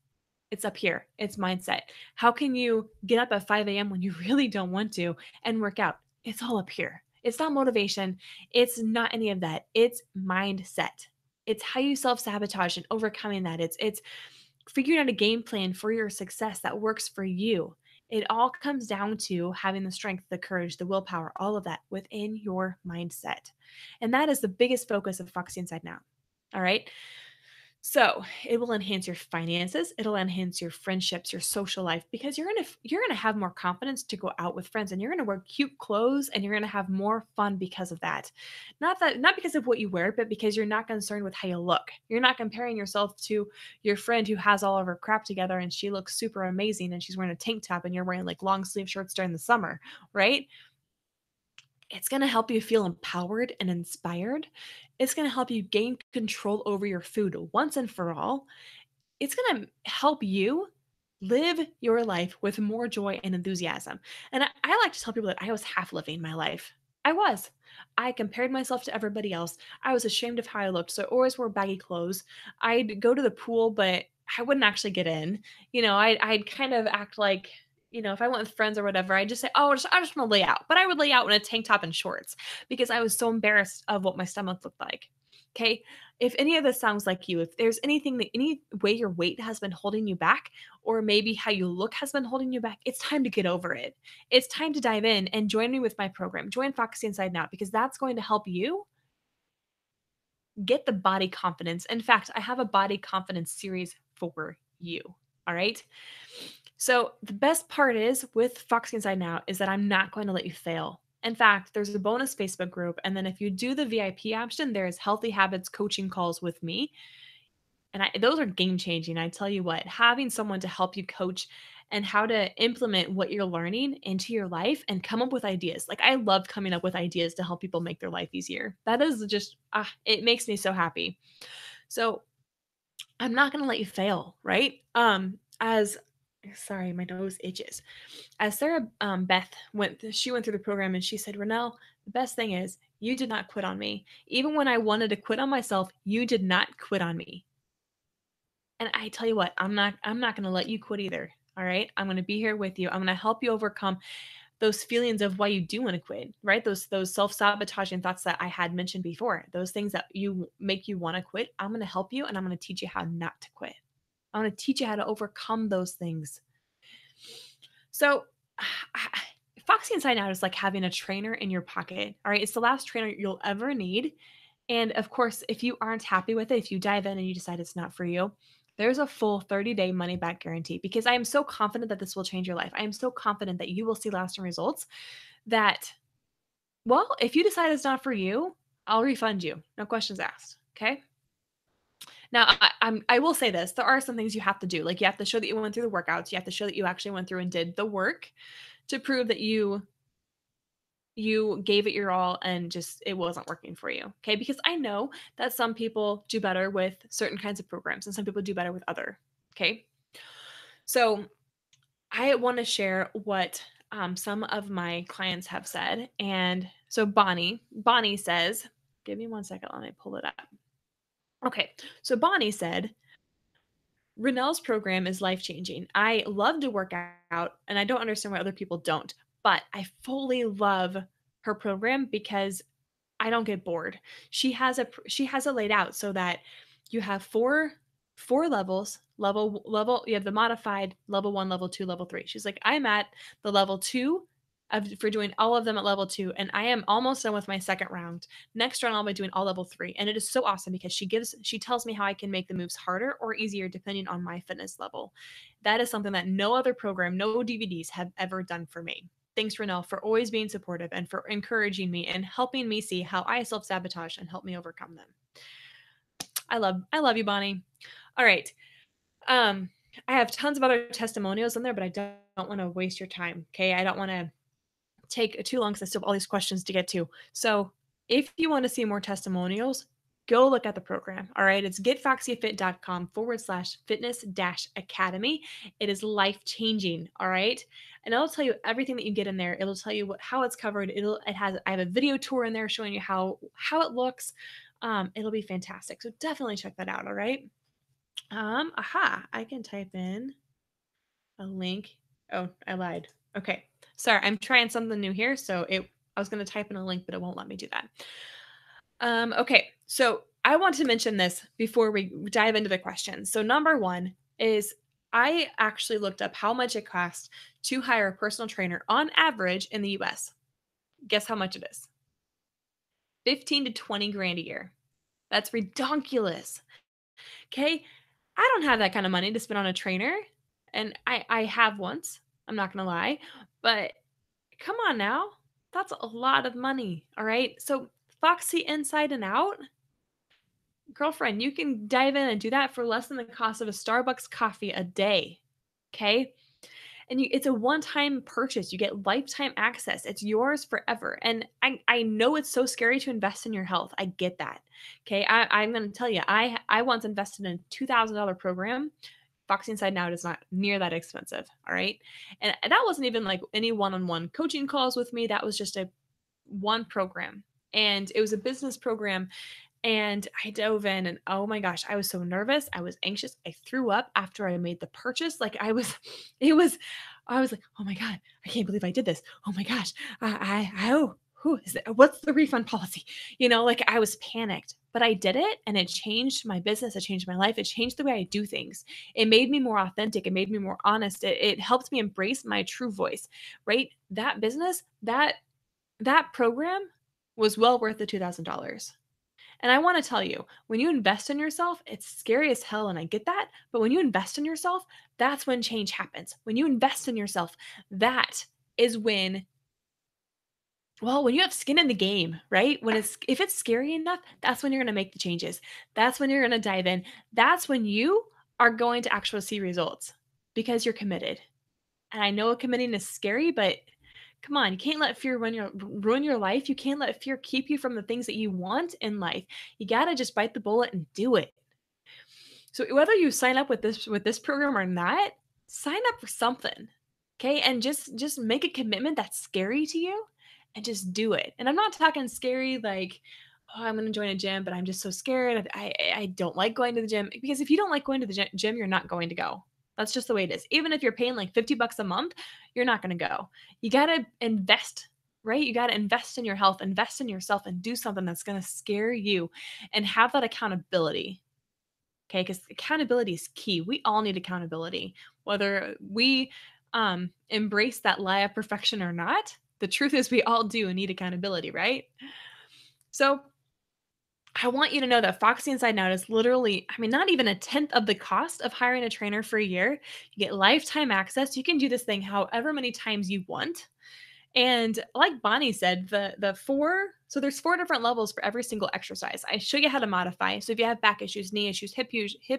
It's up here. It's mindset. How can you get up at 5 a.m. when you really don't want to and work out? It's all up here. It's not motivation. It's not any of that. It's mindset. It's how you self-sabotage and overcoming that. It's figuring out a game plan for your success that works for you. It all comes down to having the strength, the courage, the willpower, all of that within your mindset. And that is the biggest focus of Foxy Inside Now. All right. So, it will enhance your finances, it'll enhance your friendships, your social life, because you're gonna have more confidence to go out with friends, and you're gonna wear cute clothes, and you're gonna have more fun because of that. Not because of what you wear, but because you're not concerned with how you look. You're not comparing yourself to your friend who has all of her crap together and she looks super amazing and she's wearing a tank top and you're wearing like long sleeve shirts during the summer, right? It's going to help you feel empowered and inspired. It's going to help you gain control over your food once and for all. It's going to help you live your life with more joy and enthusiasm. And I like to tell people that I was half living my life. I was. I compared myself to everybody else. I was ashamed of how I looked. So I always wore baggy clothes. I'd go to the pool, but I wouldn't actually get in. I'd kind of act like, if I went with friends or whatever, I'd just say, oh, I just want to lay out. But I would lay out in a tank top and shorts because I was so embarrassed of what my stomach looked like. Okay. If any of this sounds like you, if there's any way your weight has been holding you back, or maybe how you look has been holding you back, it's time to get over it. It's time to dive in and join me with my program. Join Foxy Inside Now because that's going to help you get the body confidence. In fact, I have a body confidence series for you. All right. So the best part is with Foxy Inside Now is that I'm not going to let you fail. In fact, there's a bonus Facebook group. And then if you do the VIP option, there's healthy habits coaching calls with me. And those are game changing. I tell you what, having someone to help you coach and how to implement what you're learning into your life and come up with ideas. Like I love coming up with ideas to help people make their life easier. That is just, it makes me so happy. So I'm not going to let you fail, right? As sorry, my nose itches. As Sarah Beth she went through the program and she said, Renelle, the best thing is you did not quit on me. Even when I wanted to quit on myself, you did not quit on me. And I tell you what, I'm not going to let you quit either. All right? I'm going to be here with you. I'm going to help you overcome those feelings of why you do want to quit, right? Those self-sabotaging thoughts that I had mentioned before. Those things that you make you want to quit. I'm going to help you and I'm going to teach you how not to quit. I'm going to teach you how to overcome those things. So, Foxy Inside Out is like having a trainer in your pocket. All right. It's the last trainer you'll ever need. And of course, if you aren't happy with it, if you dive in and you decide it's not for you, there's a full 30-day money back guarantee because I am so confident that this will change your life. I am so confident that you will see lasting results that, well, if you decide it's not for you, I'll refund you. No questions asked. Okay. Now, I will say this: there are some things you have to do. Like you have to show that you went through the workouts. You have to show that you actually went through and did the work to prove that you gave it your all and just it wasn't working for you. Okay? Because I know that some people do better with certain kinds of programs and some people do better with other. Okay? So I want to share what some of my clients have said. And so Bonnie says, give me 1 second, let me pull it up. Okay. So Bonnie said, Renelle's program is life changing. I love to work out and I don't understand why other people don't, but I fully love her program because I don't get bored. She has it laid out so that you have four levels. Level you have the modified level 1, level 2, level 3. She's like, "I'm at the level 2 for doing all of them at level 2 and I am almost done with my second round. Next round I'll be doing all level 3." And it is so awesome because she tells me how I can make the moves harder or easier depending on my fitness level. That is something that no other program, no DVDs have ever done for me. Thanks, Renelle, for always being supportive and for encouraging me and helping me see how I self-sabotage and help me overcome them. I love you, Bonnie. All right. Um, I have tons of other testimonials in there, but I don't want to waste your time. Okay. I don't want to take too long because I still have all these questions to get to. So if you want to see more testimonials, go look at the program. All right. It's getfoxyfit.com/fitness academy. It is life changing. All right. And it'll tell you everything that you get in there. It'll tell you how it's covered. I have a video tour in there showing you how it looks. It'll be fantastic. So definitely check that out. All right. I can type in a link. Oh, I lied. Okay. Sorry, I'm trying something new here. I was going to type in a link, but it won't let me do that. Okay. So I want to mention this before we dive into the questions. So number one is I actually looked up how much it costs to hire a personal trainer on average in the US. Guess how much it is? 15 to 20 grand a year. That's ridiculous. Okay. I don't have that kind of money to spend on a trainer. And I have once, I'm not going to lie, but come on now. That's a lot of money. All right. So, Foxy Inside and Out, girlfriend, you can dive in and do that for less than the cost of a Starbucks coffee a day. Okay. And it's a one-time purchase. You get lifetime access. It's yours forever. And I know it's so scary to invest in your health. I get that. Okay. I'm going to tell you, I once invested in a $2,000 program. Foxy Inside Out is not near that expensive. All right. And that wasn't even like any one-on-one coaching calls with me. That was just a one program. And it was a business program. And I dove in and oh my gosh, I was so nervous. I was anxious. I threw up after I made the purchase. Like I was like, oh my God, I can't believe I did this. Oh my gosh. Who is it? What's the refund policy? Like I was panicked, but I did it and it changed my business. It changed my life. It changed the way I do things. It made me more authentic. It made me more honest. It helped me embrace my true voice, right? That business, that program was well worth the $2,000. And I want to tell you, when you invest in yourself, it's scary as hell, and I get that. But when you invest in yourself, that's when change happens. When you invest in yourself, that is when you have skin in the game, right? If it's scary enough, that's when you're going to make the changes. That's when you're going to dive in. That's when you are going to actually see results because you're committed. And I know committing is scary, but come on, you can't let fear ruin your life. You can't let fear keep you from the things that you want in life. You got to just bite the bullet and do it. So whether you sign up with this program or not, sign up for something. Okay? And just make a commitment that's scary to you and just do it. And I'm not talking scary like, oh, I'm going to join a gym, but I'm just so scared. I don't like going to the gym, because if you don't like going to the gym, you're not going to go. That's just the way it is. Even if you're paying like $50 a month, you're not going to go. You got to invest, right? You got to invest in your health, invest in yourself, and do something that's going to scare you and have that accountability. Okay. Because accountability is key. We all need accountability, whether we embrace that lie of perfection or not. The truth is, we all do need accountability, right? So, I want you to know that Foxy Inside Out is literally, not even a tenth of the cost of hiring a trainer for a year. You get lifetime access. You can do this thing however many times you want. And like Bonnie said, so there's 4 different levels for every single exercise. I show you how to modify. So if you have back issues, knee issues, hip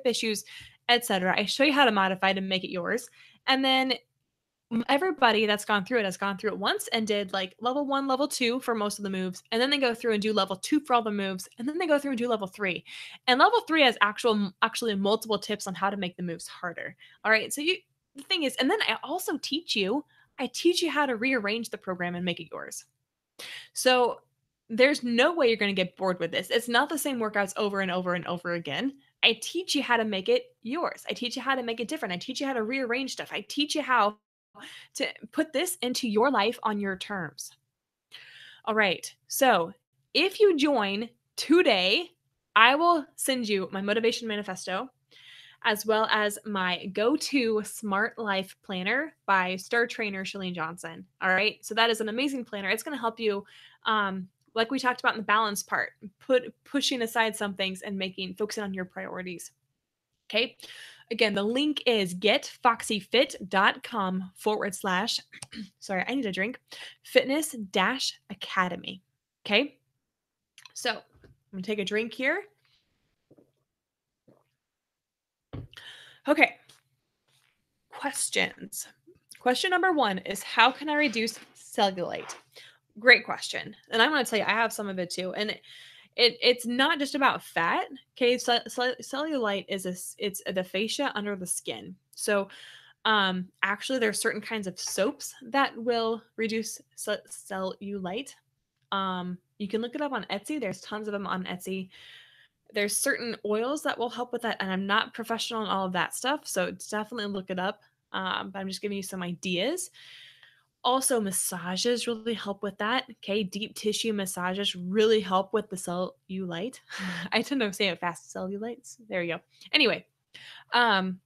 issues, etc., I show you how to modify to make it yours. And then everybody that's gone through it has gone through it once and did like level 1, level 2 for most of the moves, and then they go through and do level 2 for all the moves, and then they go through and do level 3. And level 3 has actually multiple tips on how to make the moves harder. All right, so the thing is, and then I teach you how to rearrange the program and make it yours. So there's no way you're going to get bored with this. It's not the same workouts over and over and over again. I teach you how to make it yours. I teach you how to make it different. I teach you how to rearrange stuff. I teach you how to put this into your life on your terms. All right. So if you join today, I will send you my motivation manifesto as well as my go-to smart life planner by star trainer Chalene Johnson. All right. So that is an amazing planner. It's going to help you, like we talked about in the balance part, pushing aside some things and focusing on your priorities. Okay. Again, the link is getfoxyfit.com/, sorry, I need a drink, fitness dash academy. Okay. So I'm going to take a drink here. Okay. Questions. Question number one is, how can I reduce cellulite? Great question. And I'm going to tell you, I have some of it too. And it's not just about fat. Okay. Cellulite it's the fascia under the skin. So actually, there are certain kinds of soaps that will reduce cellulite. You can look it up on Etsy. There's tons of them on Etsy. There's certain oils that will help with that, and I'm not professional in all of that stuff, so definitely look it up. But I'm just giving you some ideas. Also, massages really help with that. Okay, deep tissue massages really help with the cellulite. I tend to say it fast, cellulites. There you go. Anyway, um,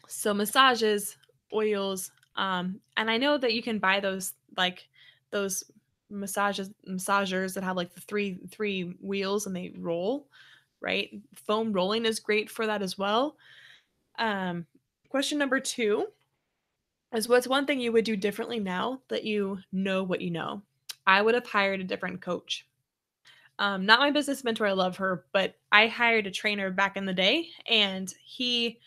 so massages, oils, and I know that you can buy those like those massagers that have like the three wheels and they roll, right? Foam rolling is great for that as well. Um, Question number two is, what's one thing you would do differently now that you know what you know? I would have hired a different coach. Not my business mentor, I love her, but I hired a trainer back in the day, and he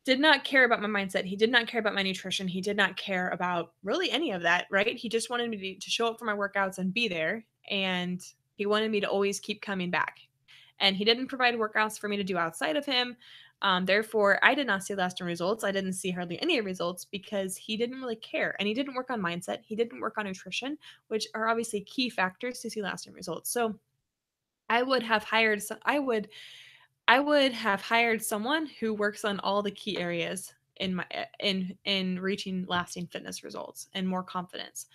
did not care about my mindset. He did not care about my nutrition. He did not care about really any of that, right? He just wanted me to show up for my workouts and be there. And he wanted me to always keep coming back. And he didn't provide workouts for me to do outside of him. Therefore, I did not see lasting results. I didn't see hardly any results because he didn't really care. And he didn't work on mindset. He didn't work on nutrition, which are obviously key factors to see lasting results. So I would have hired, I would have hired someone who works on all the key areas in my in reaching lasting fitness results and more confidence.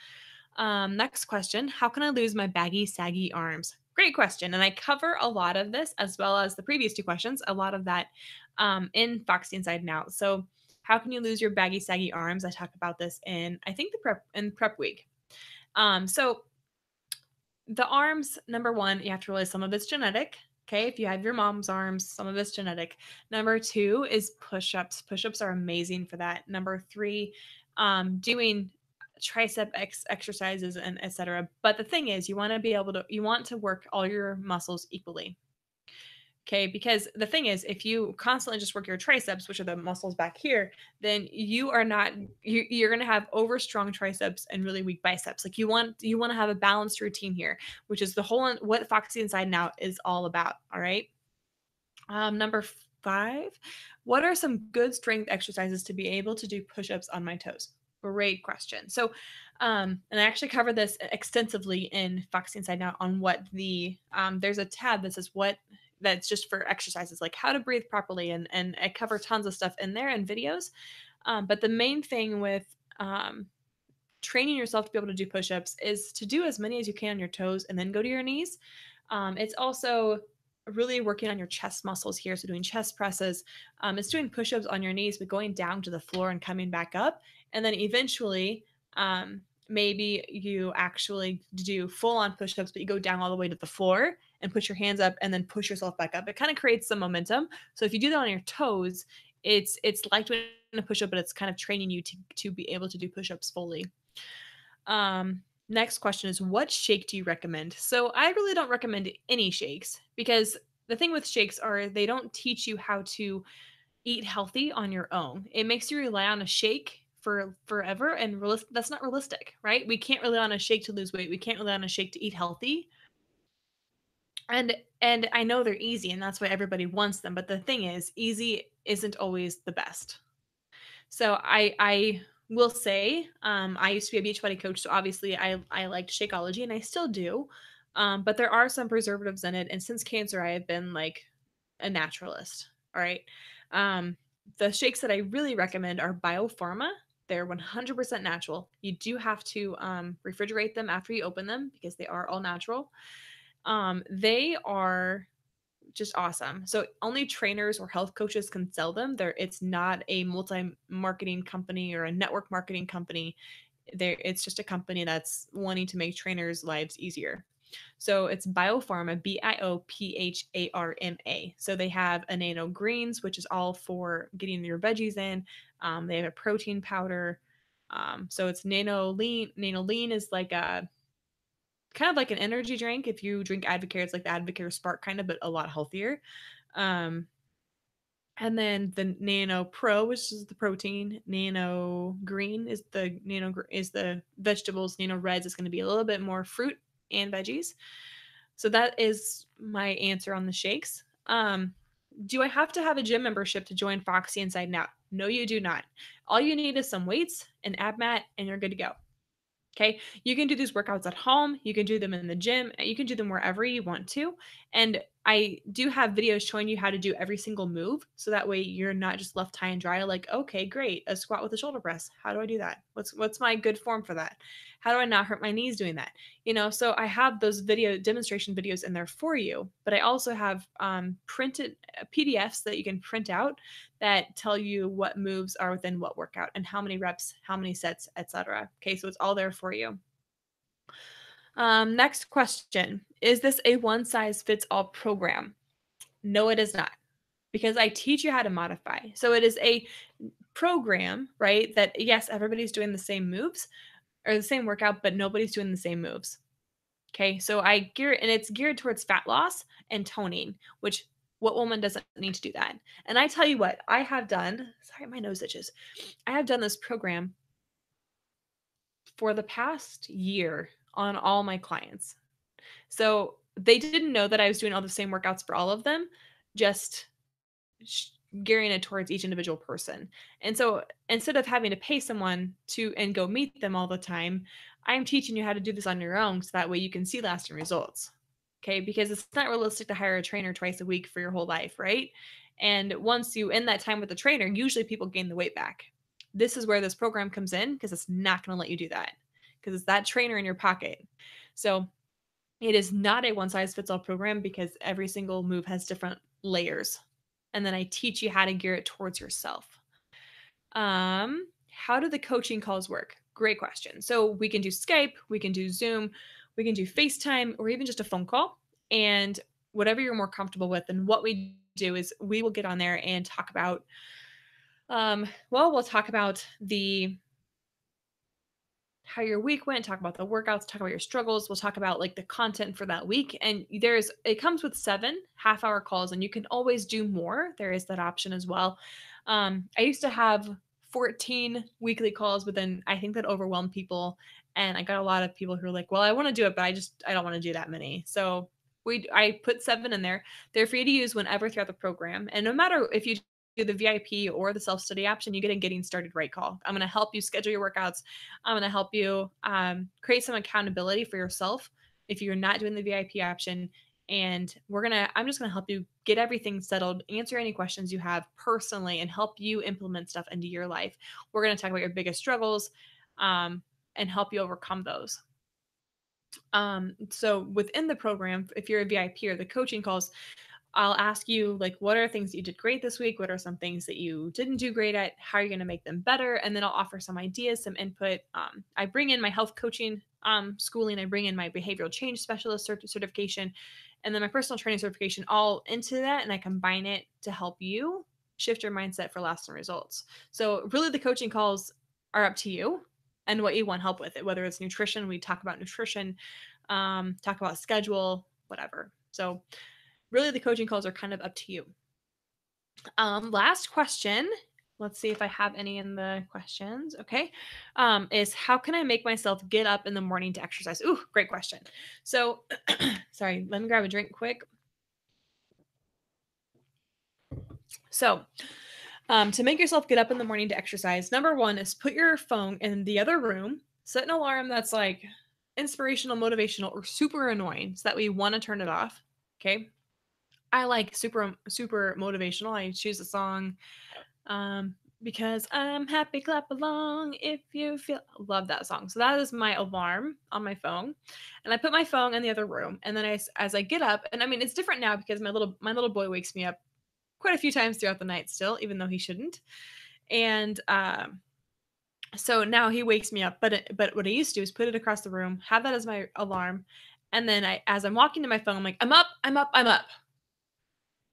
Next question: how can I lose my baggy, saggy arms? Great question, and I cover a lot of this as well as the previous two questions. A lot of that in Foxy Inside and Out. So, how can you lose your baggy, saggy arms? I talk about this in, I think, the prep week. So the arms, number one, you have to realize some of it's genetic. Okay, if you have your mom's arms, some of it's genetic. Number two is push-ups. Push-ups are amazing for that. Number three, doing tricep exercises and etc. But the thing is, you want to work all your muscles equally. Okay, because the thing is, if you constantly just work your triceps, which are the muscles back here, then you're going to have over strong triceps and really weak biceps. Like you want to have a balanced routine here, which is the whole what Foxy Inside and Out is all about. All right. Number five, what are some good strength exercises to be able to do push-ups on my toes? Great question. So, and I actually covered this extensively in Foxy Inside Now on what there's a tab that says what that's just for exercises, like how to breathe properly, and I cover tons of stuff in there and videos. But the main thing with training yourself to be able to do push-ups is to do as many as you can on your toes and then go to your knees. It's also really working on your chest muscles here. So doing chest presses, it's doing push-ups on your knees, but going down to the floor and coming back up. And then eventually, maybe you actually do full-on push-ups, but you go down all the way to the floor and put your hands up and then push yourself back up. It kind of creates some momentum. So if you do that on your toes, it's like doing a push-up, but it's kind of training you to be able to do push-ups fully. Next question is, what shake do you recommend? So I really don't recommend any shakes, because the thing with shakes are they don't teach you how to eat healthy on your own. It makes you rely on a shake for forever, and that's not realistic, right? We can't rely on a shake to lose weight. We can't rely on a shake to eat healthy. And I know they're easy, and that's why everybody wants them. But the thing is, easy isn't always the best. So I will say, I used to be a Beachbody coach, so obviously I liked Shakeology, and I still do. But there are some preservatives in it, and since cancer, I have been like a naturalist. All right. Um, the shakes that I really recommend are Biopharma. They're 100% natural. You do have to refrigerate them after you open them because they are all natural. They are just awesome. So only trainers or health coaches can sell them. It's not a multi-marketing company or a network marketing company. It's just a company that's wanting to make trainers' lives easier. So it's Biopharma, Biopharma. So they have a nano greens, which is all for getting your veggies in. They have a protein powder. So it's nano lean. Nano lean is like a kind of like an energy drink. If you drink Advocare, it's like the Advocare Spark kind of, but a lot healthier. Um, and then the Nano Pro, which is the protein. Nano Green is the vegetables. Nano Reds is going to be a little bit more fruit and veggies. So that is my answer on the shakes. Do I have to have a gym membership to join Foxy Inside Now? No, you do not. All you need is some weights, an ab mat, and you're good to go. Okay. You can do these workouts at home. You can do them in the gym. You can do them wherever you want to. And I do have videos showing you how to do every single move. So that way you're not just left high and dry, like, okay, great. A squat with a shoulder press. How do I do that? What's my good form for that? How do I not hurt my knees doing that? So I have those video demonstration videos in there for you, but I also have printed PDFs that you can print out that tell you what moves are within what workout and how many reps, how many sets, etc. Okay, so it's all there for you. Next question. Is this a one size fits all program? No, it is not, because I teach you how to modify. So it is a program, right? That yes, everybody's doing the same moves or the same workout, but nobody's doing the same moves. Okay, so it's geared towards fat loss and toning, which what woman doesn't need to do that? And I tell you what, I have done, sorry, my nose itches. I have done this program for the past year on all my clients. So they didn't know that I was doing all the same workouts for all of them, just gearing it towards each individual person. And so instead of having to pay someone to and go meet them all the time, I'm teaching you how to do this on your own so that way you can see lasting results. Okay, because it's not realistic to hire a trainer twice a week for your whole life, right? And once you end that time with the trainer, usually people gain the weight back. This is where this program comes in because it's not going to let you do that because it's that trainer in your pocket. So it is not a one size fits all program because every single move has different layers. And then I teach you how to gear it towards yourself. How do the coaching calls work? Great question. So we can do Skype, we can do Zoom, we can do FaceTime, or even just a phone call. And whatever you're more comfortable with. And what we do is we will get on there and talk about, we'll talk about the how your week went, talk about the workouts, talk about your struggles. We'll talk about like the content for that week. And it comes with 7 half-hour calls, and you can always do more. There is that option as well. I used to have 14 weekly calls, but then I think that overwhelmed people. And I got a lot of people who are like, well, I want to do it, but I don't want to do that many. So I put 7 in there. They're free to use whenever throughout the program. And no matter if you do the VIP or the self-study option, you get a getting started right call. I'm going to help you schedule your workouts. I'm going to help you create some accountability for yourself if you're not doing the VIP option. And I'm just going to help you get everything settled, answer any questions you have personally, and help you implement stuff into your life. We're going to talk about your biggest struggles and help you overcome those. So within the program, if you're a VIP or the coaching calls, I'll ask you, like, what are things that you did great this week? What are some things that you didn't do great at? How are you going to make them better? And then I'll offer some ideas, some input. I bring in my health coaching schooling. I bring in my behavioral change specialist certification, and then my personal training certification all into that. And I combine it to help you shift your mindset for lasting results. So really the coaching calls are up to you and what you want help with it, whether it's nutrition, we talk about nutrition, talk about schedule, whatever. So really the coaching calls are kind of up to you. Last question. Let's see if I have any in the questions. Okay. Is how can I make myself get up in the morning to exercise? Ooh, great question. So, sorry, let me grab a drink quick. So, to make yourself get up in the morning to exercise, number one is put your phone in the other room, set an alarm that's like inspirational, motivational, or super annoying so that we want to turn it off. Okay. I like super motivational. I choose a song because I'm happy, clap along if you feel. Love that song. So that is my alarm on my phone, and I put my phone in the other room. And then as I get up, and I mean it's different now because my little boy wakes me up quite a few times throughout the night still, even though he shouldn't. And so now he wakes me up. But what I used to do is put it across the room, have that as my alarm, And then as I'm walking to my phone, I'm like, I'm up, I'm up, I'm up.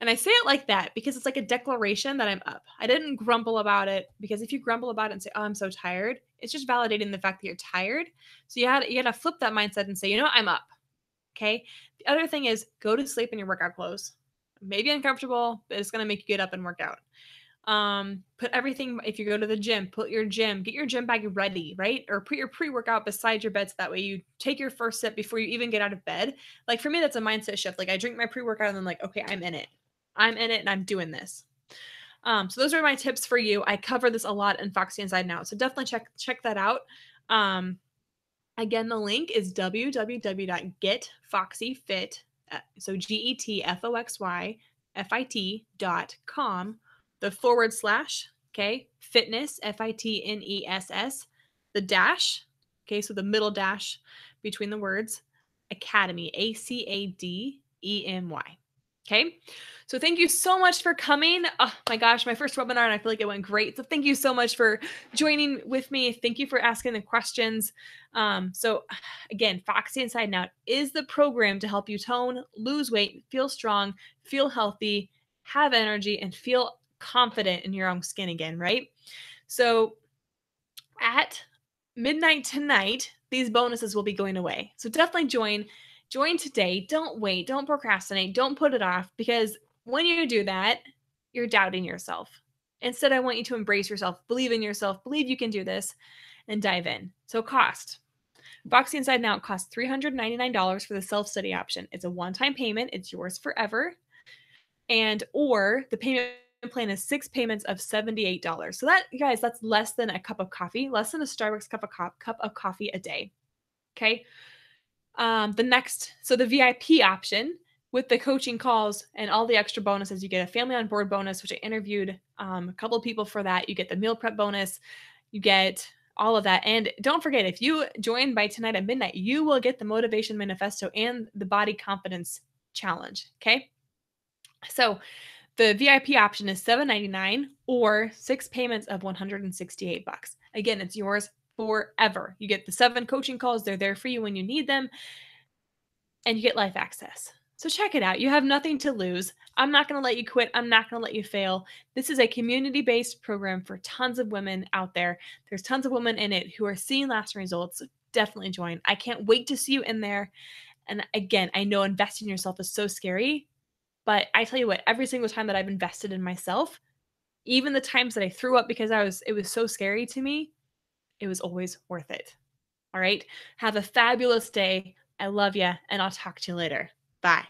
And I say it like that because it's like a declaration that I'm up. I didn't grumble about it, because if you grumble about it and say, "Oh, I'm so tired," it's just validating the fact that you're tired. So you got to flip that mindset and say, "You know what? I'm up." Okay? The other thing is go to sleep in your workout clothes. Maybe uncomfortable, but it's going to make you get up and work out. Put everything, if you go to the gym, get your gym bag ready, right? Or put your pre-workout beside your bed so that way you take your first sip before you even get out of bed. Like for me, that's a mindset shift. Like I drink my pre-workout and I'm like, okay, I'm in it. I'm in it and I'm doing this. So those are my tips for you. I cover this a lot in Foxy Inside and Out. So definitely check that out. Um, Again, the link is www.getfoxyfit, so GETFOXYFIT.com, the / okay, fitness, FITNESS, the dash, okay, so the middle dash between the words, academy, ACADEMY. Okay. So thank you so much for coming. Oh my gosh, my first webinar, and I feel like it went great. So thank you so much for joining with me. Thank you for asking the questions. So again, Foxy Inside and Out is the program to help you tone, lose weight, feel strong, feel healthy, have energy, and feel confident in your own skin again, right? So at midnight tonight, these bonuses will be going away. So definitely join. Join today. Don't wait. Don't procrastinate. Don't put it off, because when you do that, you're doubting yourself. Instead, I want you to embrace yourself, believe in yourself, believe you can do this, and dive in. So cost. Foxy Inside and Out costs $399 for the self-study option. It's a one-time payment. It's yours forever. And or the payment plan is 6 payments of $78. So that, you guys, that's less than a cup of coffee, less than a Starbucks cup of coffee a day. Okay. So the VIP option with the coaching calls and all the extra bonuses, you get a family on board bonus, which I interviewed a couple of people for that. You get the meal prep bonus, you get all of that. And don't forget, if you join by tonight at midnight, you will get the motivation manifesto and the body confidence challenge. Okay. So the VIP option is $799 or 6 payments of $168. Again, it's yours forever. You get the 7 coaching calls. They're there for you when you need them, and you get life access. So check it out. You have nothing to lose. I'm not going to let you quit. I'm not going to let you fail. This is a community-based program for tons of women out there. There's tons of women in it who are seeing lasting results. Definitely join. I can't wait to see you in there. And again, I know investing in yourself is so scary, but I tell you what, every single time that I've invested in myself, even the times that I threw up because it was so scary to me, it was always worth it. All right. Have a fabulous day. I love you, and I'll talk to you later. Bye.